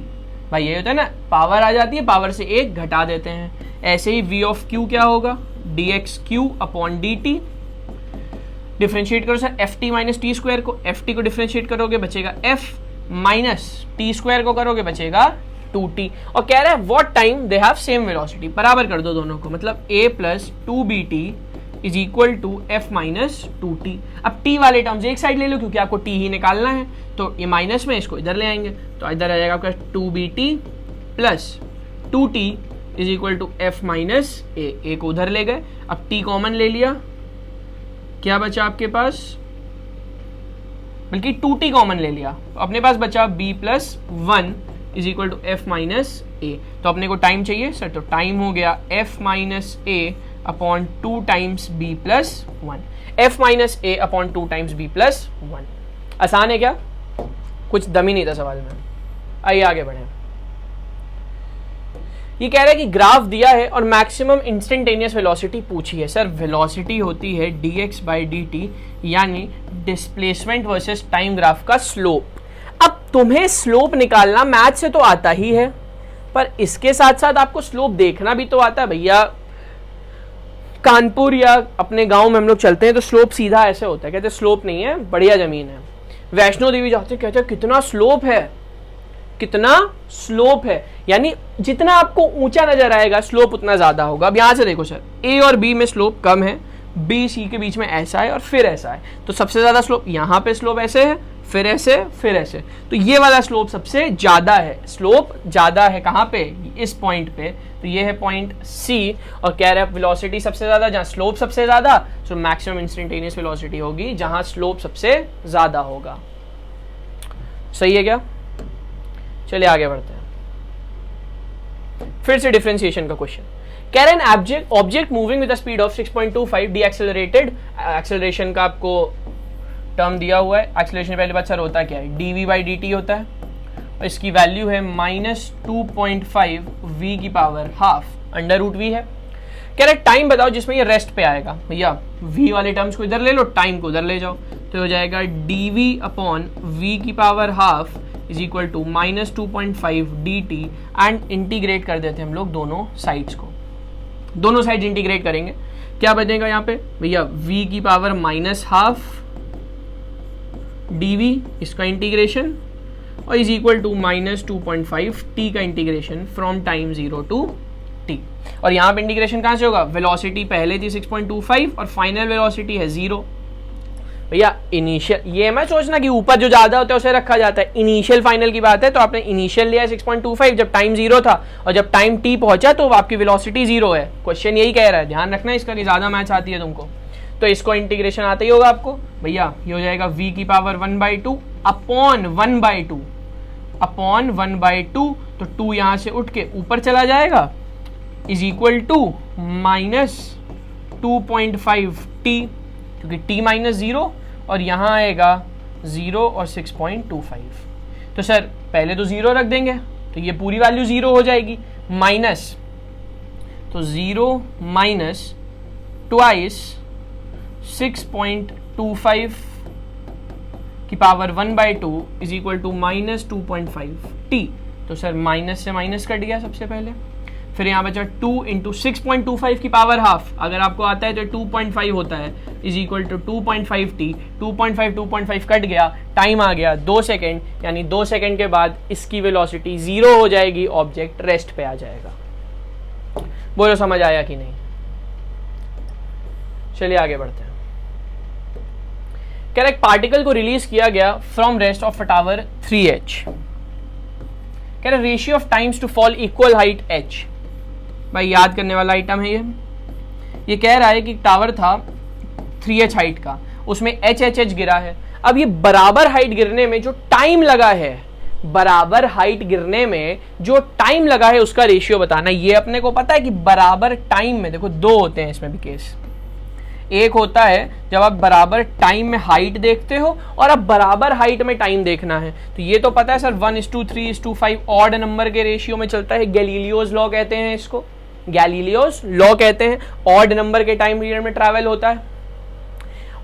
भाई ये होता है ना, पावर आ जाती है, पावर से एक घटा देते हैं। ऐसे ही v ऑफ q क्या होगा, dxq अपॉन dt। डिफरेंशिएट करो sir F T minus T square को, एफ टी को डिफरेंशिएट करोगे बचेगा f माइनस टी स्क्वायर को करोगे बचेगा 2t। और कह रहा है what time they have same velocity, बराबर कर दो दोनों को, मतलब a plus 2bt is equal to F minus 2t। अब t वाले टर्म्स एक साइड ले लो क्योंकि आपको t ही निकालना है, तो ये माइनस में इसको इधर ले आएंगे, तो इधर आ जाएगा आपका 2bt plus 2t is equal to F minus A को उधर ले गए। अब t कॉमन ले लिया, क्या बचा आपके पास, बल्कि 2t कॉमन ले लिया, तो अपने पास बचा b plus 1 is equal to F minus A. तो अपने को टाइम चाहिए सर, तो टाइम हो गया F minus A upon 2 times B plus 1, F minus A upon 2 times B plus 1। आसान है क्या, कुछ दम ही नहीं था सवाल में। आइए आगे बढ़े। ये कह रहा है कि ग्राफ दिया है और मैक्सिमम इंस्टेंटेनियस वेलोसिटी पूछी है। सर वेलोसिटी होती है dx बाई dt, यानी डिस्प्लेसमेंट वर्सेस टाइम ग्राफ का स्लोप। अब तुम्हें स्लोप निकालना मैथ से तो आता ही है, पर इसके साथ साथ आपको स्लोप देखना भी तो आता है। भैया कानपुर या अपने गांव में हम लोग चलते हैं तो स्लोप सीधा ऐसे होता है, कहते स्लोप नहीं है, बढ़िया जमीन है। वैष्णो देवी जाते हैं, कहते हैं कितना स्लोप है, कितना स्लोप है, यानी जितना आपको ऊंचा नजर आएगा स्लोप उतना ज्यादा होगा। अब यहां से देखो सर, ए और बी में स्लोप कम है, बी सी के बीच में ऐसा है और फिर ऐसा है, तो सबसे ज्यादा स्लोप यहाँ पे स्लोप ऐसे है, फिर ऐसे, फिर ऐसे, तो ये वाला स्लोप सबसे ज्यादा है। स्लोप ज्यादा है कहाँ पे, इस पॉइंट पे, तो ये है पॉइंट सी। और कह रहे हैं वेलोसिटी सबसे ज्यादा जहाँ स्लोप सबसे ज्यादा, तो मैक्सिमम इंस्टेंटेनियस वेलोसिटी होगी जहां स्लोप सबसे ज्यादा होगा। सही है क्या, चलिए आगे बढ़ते हैं। फिर से डिफरेंशिएशन का क्वेश्चन कह रहे हैं object moving with speed of 6.25 D accelerated. Acceleration का आपको टर्म दिया हुआ है। एक्सेलरेशन पहली बात सर होता क्या है, dv बाई dt होता है, और इसकी वैल्यू है -2.5 v की power half under root v है। कह रहे टाइम बताओ जिसमें ये रेस्ट पे आएगा। भैया v वाले टर्म्स को इधर ले लो, टाइम को उधर ले जाओ, तो हो जाएगा dv अपॉन v की power half is equal to -2.5 dt। And integrate कर देते हैं हम लोग दोनों साइड्स को, दोनों साइड इंटीग्रेट करेंगे, क्या बचेगा यहाँ पे भैया v की पावर -हाफ dv, इसका इंटीग्रेशन, और इज इक्वल टू -2.5 t का integration from time 0 to t। और यहाँ पे इंटीग्रेशन कहाँ से होगा, वेलोसिटी पहले थी 6.25 और फाइनल वेलोसिटी है 0। भैया इनिशियल, ये मैं सोचना कि ऊपर जो ज्यादा होता है उसे रखा जाता है, इनिशियल फाइनल की बात है, तो आपने इनिशियल लिया है 6.25 जब टाइम 0 था, और जब टाइम t पहुंचा तो आपकी वेलोसिटी 0 है। क्वेश्चन यही कह रहा है, ध्यान रखना इसका कि ज्यादा मैथ्स आती है तुमको, तो इसको इंटीग्रेशन आता ही होगा आपको। भैया ये हो जाएगा v की पावर 1/2 अपॉन 1/2 अपॉन 1/2, तो 2 यहां से उठ के ऊपर चला जाएगा, इज इक्वल टू -2.5t, क्योंकि t -0 और यहाँ आएगा 0 और 6.25। तो सर पहले तो 0 रख देंगे तो ये पूरी वैल्यू 0 हो जाएगी, माइनस, तो 0 माइनस ट्वाइस 6.25 की power 1/2 is equal to -2.5t। तो सर माइनस से माइनस कट गया सबसे पहले, फिर यहाँ बचा 2 इंटू 6.25 की पावर हाफ, अगर आपको आता है तो 2.5 होता है, is equal to 2.5t। 2.5 cut गया, टाइम आ गया 2 सेकेंड, यानी 2 सेकेंड के बाद इसकी वेलोसिटी 0 हो जाएगी, ऑब्जेक्ट रेस्ट पे आ जाएगा। बोलो समझ आया कि नहीं? चलिए आगे बढ़ते हैं। कह रहा एक पार्टिकल को रिलीज किया गया from rest of a tower 3h। कह रहा ratio of times to fall equal height h। भाई याद करने वाला आइटम है ये कह रहा है कि टावर था 3h हाइट का, उसमें h गिरा है। अब ये बराबर हाइट गिरने में जो टाइम लगा है, बराबर हाइट गिरने में जो टाइम लगा है उसका रेशियो बताना। ये अपने को पता है कि बराबर टाइम में, देखो 2 होते हैं इसमें भी केस। एक होता है जब आप बराबर टाइम में हाइट देखते हो, और अब बराबर हाइट में टाइम देखना है। तो ये तो पता है सर 1:3:5 ऑड नंबर के रेशियो में चलता है, गैलीलियोस लॉ कहते हैं इसको, गैलीलियोस लॉ कहते हैं। ऑड नंबर के टाइम पीरियड में ट्रैवल होता है।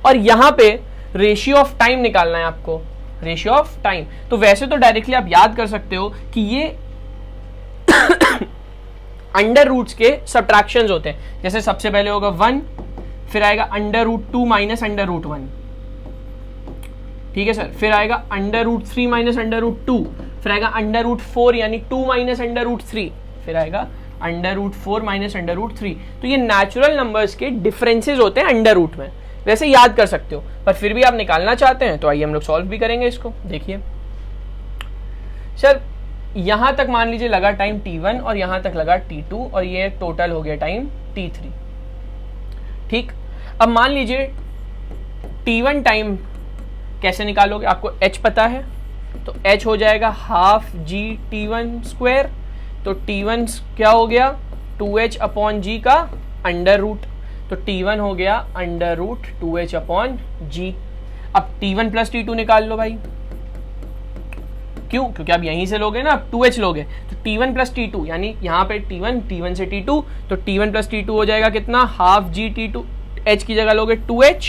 और यहां पे रेशियो ऑफ टाइम निकालना है आपको, रेशियो ऑफ टाइम। तो वैसे तो डायरेक्टली आप याद कर सकते हो कि ये अंडर रूट्स के सब्ट्रैक्शंस होते हैं। जैसे सबसे पहले होगा 1, फिर आएगा √2 माइनस √1, ठीक है सर। फिर आएगा √3 माइनस √2, फिर आएगा √4 यानी 2 माइनस √3, फिर आएगा √4 माइनस √3। तो ये नेचुरल नंबर्स के डिफरेंसेस होते हैं अंडर रूट में, वैसे याद कर सकते हो, पर फिर भी आप निकालना चाहते हैं तो आइए हम लोग सॉल्व भी करेंगे इसको। देखिए सर, यहां तक मान लीजिए लगा टाइम t1 और यहां तक लगा t2, और ये टोटल हो गया टाइम t3, ठीक। अब मान लीजिए t1 टाइम कैसे निकालोगे, आपको h पता है, तो h हो जाएगा हाफ g t1²। तो t1 क्या हो गया 2h/g का अंडर रूट, तो t1 हो गया अंडर रूट 2h/g। अब t1 प्लस t2 निकाल लो भाई, क्यों? क्योंकि आप यहीं से लोगे ना, आप 2h लोगे, तो t1 प्लस t2 यानी यहाँ पे t1 से t2, तो t1 प्लस t2 हो जाएगा कितना, हाफ g t2, h की जगह लोगे 2h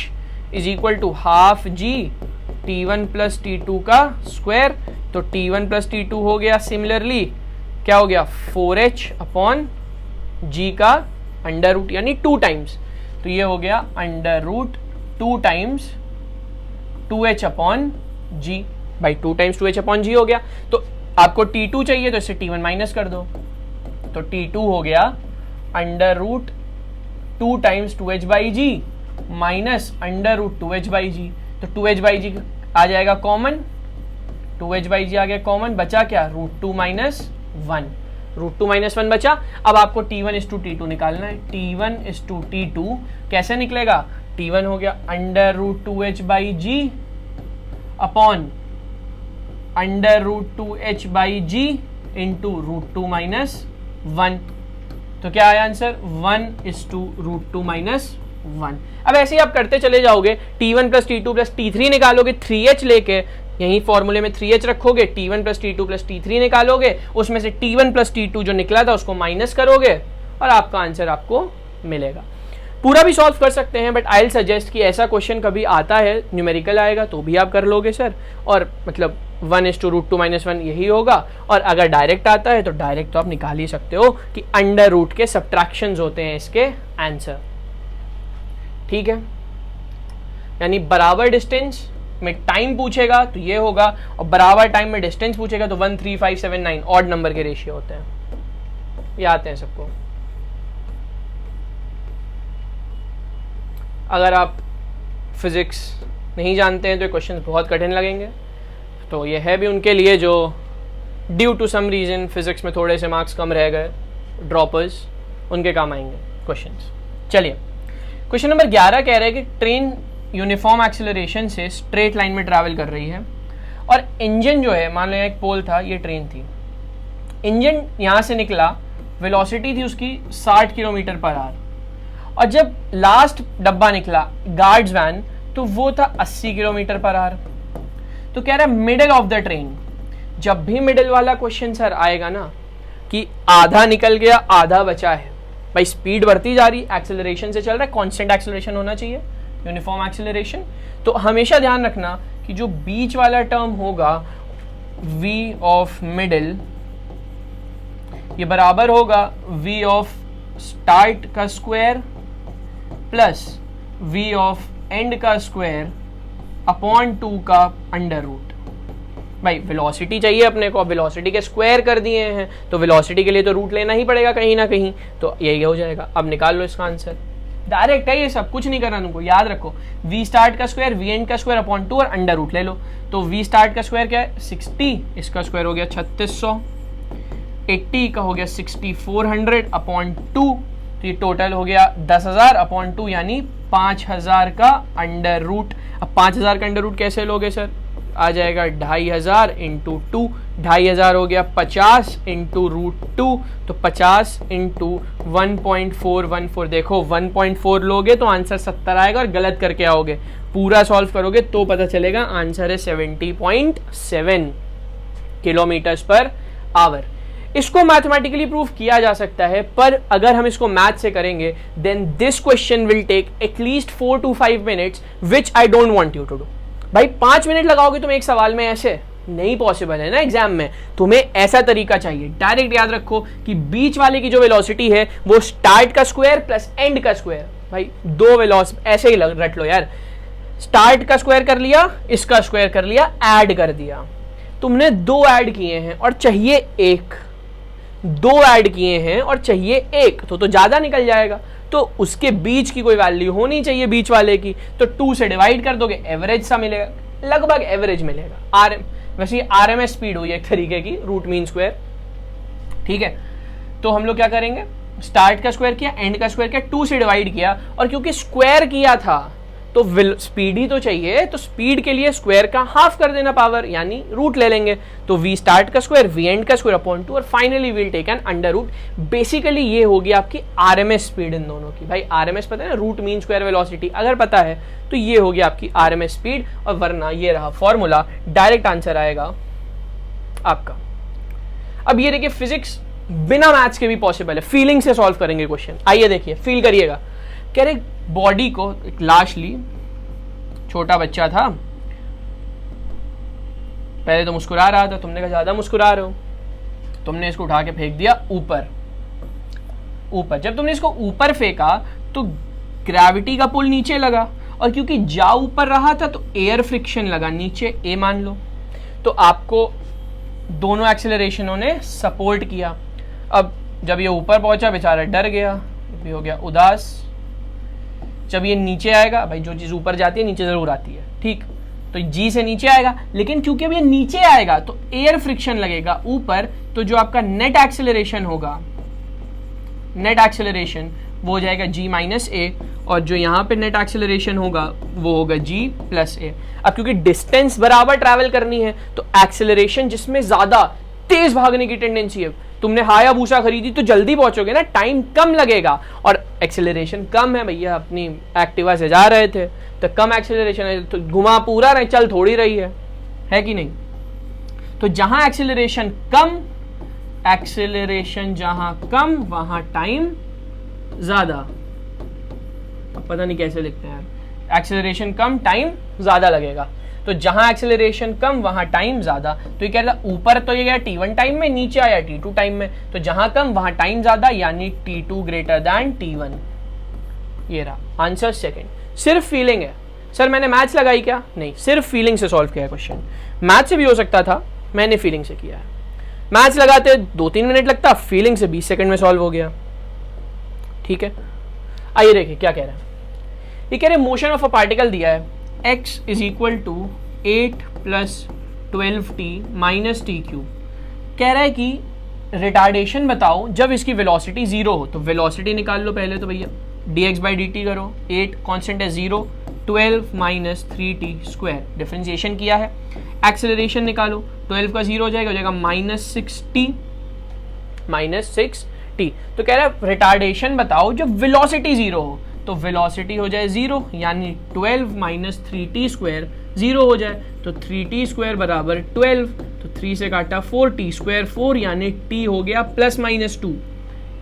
is equal to half g t1 plus t2 का स्क्वायर। तो t1 प्लस t2 हो गया सिमिलरली क्या हो गया 4h/g का अंडर रूट यानी 2 टाइम्स। तो ये हो गया अंडर रूट 2 टाइम्स 2h/g। भाई 2 टाइम्स 2h/g हो गया। तो आपको t2 चाहिए तो इससे t1 माइनस कर दो, तो t2 हो गया under root 2 times 2h/g minus under root 2h/g। तो 2h/g आ जाएगा कॉमन, 2h/g आ गया कॉमन, बचा क्या √2 माइनस 1, √2 माइनस 1 बचा। अब आपको t1:t2 निकालना है। t1:t2 कैसे निकलेगा, t1 हो गया under root 2h/g upon under root 2h/g into √2 minus 1। तो क्या आया आंसर 1:√2 माइनस 1। अब ऐसे ही आप करते चले जाओगे, t1 plus t2 plus t3 निकालोगे, 3h लेके यही फॉर्मूले में 3h रखोगे, t1 plus t2 plus t3 निकालोगे, उसमें से t1 प्लस t2 जो निकला था उसको माइनस करोगे और आपका आंसर आपको मिलेगा। पूरा भी सॉल्व कर सकते हैं, बट आई विल सजेस्ट कि ऐसा क्वेश्चन कभी आता है न्यूमेरिकल आएगा तो भी आप कर लोगे सर, और मतलब 1:√2 माइनस 1 यही होगा। और अगर डायरेक्ट आता है तो डायरेक्ट तो आप निकाल ही सकते हो कि अंडर रूट के सब्ट्रैक्शंस होते हैं इसके आंसर, ठीक है। यानी बराबर डिस्टेंस में टाइम पूछेगा तो ये होगा, और बराबर टाइम में डिस्टेंस पूछेगा तो 1, 3, 5, 7, 9 ऑड नंबर के रेशियो होते हैं, ये आते हैं सबको। अगर आप फिजिक्स नहीं जानते हैं तो क्वेश्चन बहुत कठिन लगेंगे, तो ये है भी उनके लिए जो due to some reason physics में थोड़े से मार्क्स कम रह गए, ड्रॉपर्स, उनके काम आएंगे क्वेश्चंस। चलिए क्वेश्चन नंबर 11 कह रहे हैं कि ट्रेन यूनिफॉर्म एक्सेलरेशन से स्ट्रेट लाइन में ट्रैवल कर रही है, और इंजन जो है, मान लो एक पोल था, ये ट्रेन थी, इंजन यहाँ से निकला, वेलोसिटी थी उसकी 60 किलोमीटर पर आवर, और जब लास्ट डब्बा निकला गार्ड्स वैन तो वो था 80 किलोमीटर पर आवर। तो कह रहा है मिडिल ऑफ द ट्रेन, जब भी मिडिल वाला क्वेश्चन सर आएगा ना कि आधा निकल गया आधा बचा है, भाई स्पीड बढ़ती जा रही, एक्सेलरेशन से चल रहा है, कांस्टेंट एक्सेलरेशन होना चाहिए, यूनिफॉर्म एक्सेलरेशन। तो हमेशा ध्यान रखना कि जो बीच वाला टर्म होगा v ऑफ मिडिल ये बराबर होगा v ऑफ स्टार्ट का square plus v of and का स्क्वायर अपॉन 2 का अंडर रूट। भाई वेलोसिटी चाहिए अपने को, अब वेलोसिटी के स्क्वायर कर दिए हैं तो वेलोसिटी के लिए तो रूट लेना ही पड़ेगा कहीं ना कहीं, तो यही हो जाएगा। अब निकाल लो इसका आंसर, डायरेक्ट है ये सब, कुछ नहीं करना तुमको, याद रखो v स्टार्ट का स्क्वायर v एंड का स्क्वायर अपॉन 2 और अंडर रूट ले लो। तो v स्टार्ट का स्क्वायर क्या है 60, इसका स्क्वायर हो गया 3600, 80 का हो गया 6400 अपॉन 2, तो ये टोटल हो गया 10,000 अपॉन 2 यानी 5,000 का अंडर रूट। अब 5,000 का अंडर रूट कैसे लोगे सर, आ जाएगा 2,500 इंटू 2, 2,500 हो गया 50 इंटू रूट 2, तो 50 इंटू 1.414, देखो 1.4 लोगे तो आंसर 70 आएगा और गलत करके आओगे, पूरा सॉल्व करोगे तो पता चलेगा आंसर है 70.7 किलोमीटर्स पर आवर। इसको मैथमेटिकली प्रूव किया जा सकता है, पर अगर हम इसको मैथ से करेंगे then this question will take at least 4 to 5 minutes which I don't want you to do. भाई 5 मिनट लगाओगे तुम एक सवाल में, ऐसे नहीं पॉसिबल है ना एग्जाम में, तुम्हें ऐसा तरीका चाहिए। डायरेक्ट याद रखो कि बीच वाले की जो वेलोसिटी है वो स्टार्ट का स्क्वायर प्लस एंड का स्क्वायर, भाई दो वेलोसिटी ऐसे ही रट लो यार, स्टार्ट का स्क्वायर कर लिया, इसका स्क्वायर कर लिया, ऐड कर दिया, तुमने 2 ऐड किए हैं और चाहिए 1, 2 ऐड किए हैं और चाहिए 1, तो ज्यादा निकल जाएगा, तो उसके बीच की कोई वैल्यू होनी चाहिए बीच वाले की, तो 2 से डिवाइड कर दोगे, एवरेज सा मिलेगा, लगभग एवरेज मिलेगा। वैसे ये आरएमएस स्पीड हुई एक तरीके की, रूट मीन स्क्वायर, ठीक है। तो हम लोग क्या करेंगे, स्टार्ट का स्क्वायर किया, एंड का स्क्वायर किया, 2 से डिवाइड किया, और क्योंकि स्क्वायर किया था तो स्पीड ही तो चाहिए, तो स्पीड के लिए स्क्वायर का हाफ कर देना पावर, यानी रूट ले लेंगे, तो v स्टार्ट का स्क्वायर v एंड का स्क्वायर अपॉन 2 और finally will take an under root. Basically ये होगी आपकी आरएमएस स्पीड इन दोनों की। भाई आरएमएस पता है ना, रूट मीन स्क्वायर वेलोसिटी, अगर पता है तो ये होगी आपकी आरएमएस स्पीड, और वरना ये रहा फॉर्मूला, डायरेक्ट आंसर आएगा आपका। अब ये देखिए फिजिक्स बिना मैथ्स के भी पॉसिबल है, फीलिंग से सॉल्व करेंगे क्वेश्चन। आइए देखिए, फील करिएगा, कह रहे बॉडी को, एक लाश ली, छोटा बच्चा था, पहले तो मुस्कुरा रहा था, तुमने कहा ज्यादा मुस्कुरा रहे हो, तुमने इसको उठा के फेंक दिया ऊपर। जब तुमने इसको ऊपर फेंका तो ग्रेविटी का पुल नीचे लगा, और क्योंकि जा ऊपर रहा था तो एयर फ्रिक्शन लगा नीचे, ए मान लो, तो आपको दोनों एक्सेलरेशनों ने सपोर्ट किया। अब जब ये ऊपर पहुंचा बेचारा डर गया, भी हो गया उदास। जब ये नीचे आएगा, भाई जो चीज ऊपर जाती है नीचे जरूर आती है, ठीक, तो जी से नीचे आएगा, लेकिन क्योंकि अब ये नीचे आएगा तो एयर फ्रिक्शन लगेगा ऊपर, तो जो आपका नेट एक्सेलरेशन होगा, नेट एक्सेलरेशन वो हो जाएगा g माइनस ए, और जो यहाँ पे नेट एक्सेलरेशन होगा वो होगा g प्लस ए। अब क्योंकि डिस्टेंस बराबर ट्रैवल करनी है तो एक्सेलरेशन जिसमें ज्यादा तेज भागने की टेंडेंसी है, तुमने हायाबूसा खरीदी तो जल्दी पहुंचोगे ना, टाइम कम लगेगा, और एक्सेलरेशन कम है, भैया अपनी एक्टिवा से जा रहे थे तो कम एक्सेलरेशन है, तो घुमा पूरा नहीं, चल थोड़ी रही है कि नहीं। तो जहां एक्सेलरेशन कम, एक्सेलरेशन जहां कम वहां टाइम ज्यादा, पता नहीं कैसे लिखते हैं, एक्सेलरेशन कम टाइम ज्यादा लगेगा, तो जहां एक्सेलरेशन कम वहां टाइम ज्यादा। तो ये कह रहा ऊपर तो ये गया t1 टाइम में, नीचे आया t2 टाइम में, तो जहां कम वहां टाइम ज्यादा, यानी t2 ग्रेटर दैन t1। ये रहा आंसर सेकंड। सिर्फ फीलिंग है सर, मैंने मैथ्स लगाई क्या? नहीं, सिर्फ फीलिंग से सॉल्व किया क्वेश्चन। मैथ्स से भी हो सकता था, मैंने फीलिंग से किया है। मैथ्स लगाते 2-3 मिनट लगता, फीलिंग से 20 सेकंड में सॉल्व हो गया, ठीक है। आइए देखिए क्या कह रहे हैं, ये कह रहे मोशन ऑफ अ पार्टिकल दिया है, x is equal to 8 plus 12t minus T cube. कह रहा है कि रिटार्डेशन बताओ जब इसकी वेलोसिटी 0 हो, तो वेलोसिटी निकाल लो पहले तो भैया, dx बाई dt करो, 8 कांस्टेंट है 0, 12 माइनस 3t स्क्वायर, डिफरेंशिएशन किया है। एक्सेलरेशन निकालो, 12 का 0 हो जाएगा माइनस 6t, तो कह रहा है रिटार्डेशन बताओ जब वेलोसिटी 0 हो, तो वेलोसिटी हो जाए 0, यानी 12 माइनस 3t स्क्वायर 0 हो जाए, तो 3t स्क्वायर बराबर 12, तो 3 से काटा 4t स्क्वायर 4, यानी t हो गया प्लस माइनस 2,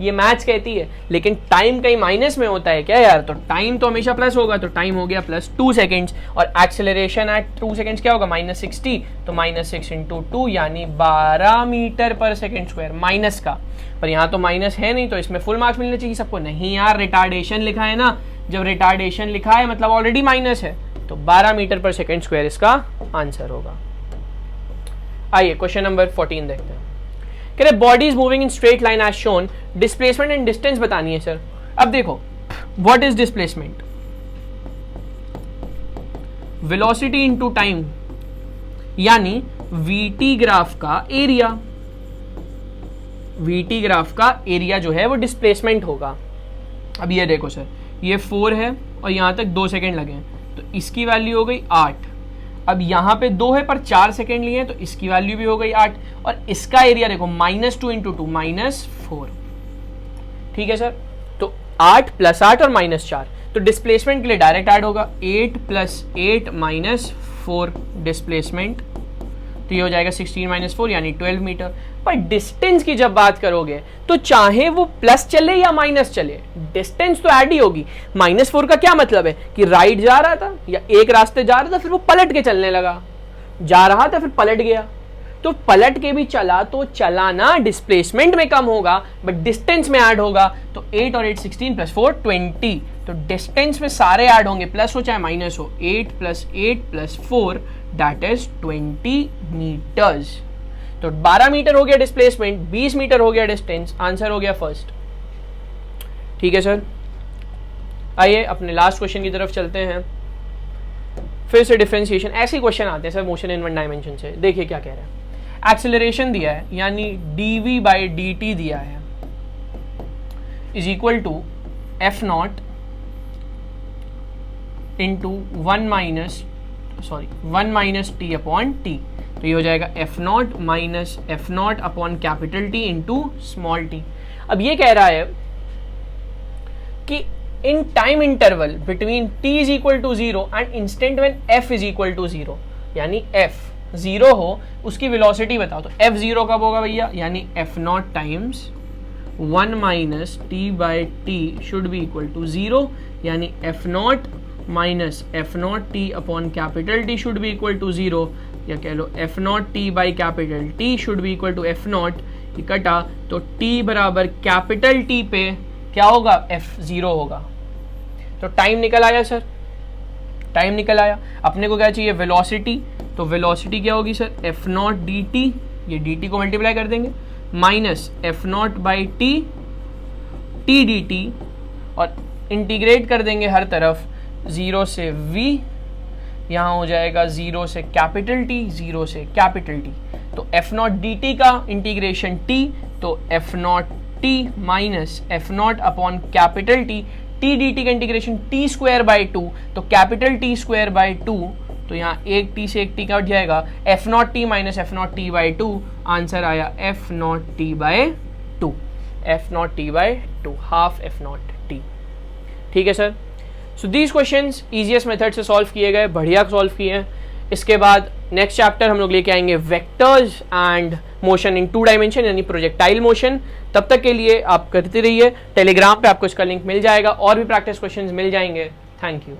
ये मैथ्स कहती है, लेकिन टाइम कहीं माइनस में होता है क्या यार? तो टाइम तो हमेशा प्लस होगा, तो टाइम हो गया प्लस 2 सेकेंड्स, और एक्सेलरेशन एट 2 सेकेंड्स क्या होगा? -60, तो -6 × 2 यानी 12 मीटर पर सेकेंड स्क्वायर, माइनस का। पर यहाँ तो माइनस है नहीं, तो इसमें फुल मार्क्स मिलने चाहिए सबको। नहीं यार, रिटार्डेशन लिखा है ना, जब रिटार्डेशन लिखा है मतलब ऑलरेडी माइनस है, तो 12 मीटर पर सेकेंड स्क्वायर इसका आंसर होगा। आइए क्वेश्चन नंबर 14 देखते हैं। कह रहे body is moving in straight line as shown, displacement and distance बतानी है सर। अब देखो, what is displacement? Velocity into time, यानी वीटी ग्राफ का एरिया। वीटी ग्राफ का एरिया जो है वो डिस्प्लेसमेंट होगा। अब ये देखो सर, ये 4 है और यहां तक 2 सेकेंड लगे हैं, तो इसकी वैल्यू हो गई 8। अब यहाँ पे 2 है पर 4 सेकेंड लिए हैं, तो इसकी वैल्यू भी हो गई 8, और इसका एरिया देखो -2 × 2 -4। ठीक है सर, तो 8 + 8 और -4, तो डिस्प्लेसमेंट के लिए डायरेक्ट ऐड होगा 8 + 8 - 4 डिस्प्लेसमेंट, तो ये हो जाएगा 16 - 4 यानी 12 मीटर। पर डिस्टेंस की जब बात करोगे तो चाहे वो प्लस चले या माइनस चले, डिस्टेंस तो ऐड ही होगी। -4 का क्या मतलब है कि राइट जा रहा था या एक रास्ते जा रहा था, फिर वो पलट के चलने लगा, जा रहा था फिर पलट गया, तो पलट के भी चला तो चलाना डिस्प्लेसमेंट में कम होगा, बट डिस्टेंस में ऐड होगा। तो 8 और 8 16 + 4 20, तो डिस्टेंस में सारे ऐड होंगे, प्लस हो चाहे माइनस हो। 8 + 8 + 4 दैट इज 20 मीटर्स। तो 12 मीटर हो गया डिस्प्लेसमेंट, 20 मीटर हो गया डिस्टेंस, आंसर हो गया फर्स्ट। ठीक है सर, आइए अपने लास्ट क्वेश्चन की तरफ चलते हैं। फिर से डिफरेंशिएशन, ऐसे क्वेश्चन आते हैं sir motion in one dimension से। देखिए क्या कह रहा है, एक्सेलरेशन दिया है यानी dv/dt दिया है is equal to f0 into 1 - t/t, तो ये हो जाएगा f0 - f0 upon capital T into small t। अब ये कह रहा है कि in time interval between t is equal to 0 and instant when f is equal to 0, यानी f 0 हो उसकी वेलोसिटी बताओ। तो f0 कब होगा भैया? यानी f0 times 1 - t/t should be equal to 0, यानी f0 - f0 t upon capital T should be equal to 0, या कह लो f0 t/T should be equal to f0। ये कटा तो t बराबर कैपिटल T पे क्या होगा? f0 होगा। तो टाइम निकल आया सर, टाइम निकल आया। अपने को क्या चाहिए? वेलोसिटी। तो वेलोसिटी क्या होगी सर? f0 dt, ये dt को मल्टीप्लाई कर देंगे, माइनस f0/t t dt, और इंटीग्रेट कर देंगे हर तरफ, 0 से v, यहाँ हो जाएगा 0 से कैपिटल T, 0 से कैपिटल T। तो f0 dt का इंटीग्रेशन t, तो f0 t minus f0 upon capital T, t dt का इंटीग्रेशन t²/2, तो कैपिटल T²/2, तो यहाँ एक t से एक t कट जाएगा, f0 t minus f0 t/2, answer आया f0 t/2, f0 t/2, half f0 t। ठीक है sir, so these questions easiest method से सॉल्व किए गए, बढ़िया सॉल्व किए हैं। इसके बाद नेक्स्ट चैप्टर हम लोग लेके आएंगे vectors and motion in 2 dimension यानी प्रोजेक्टाइल मोशन। तब तक के लिए आप करते रहिए, टेलीग्राम पे आपको इसका लिंक मिल जाएगा और भी प्रैक्टिस क्वेश्चंस मिल जाएंगे। Thank you.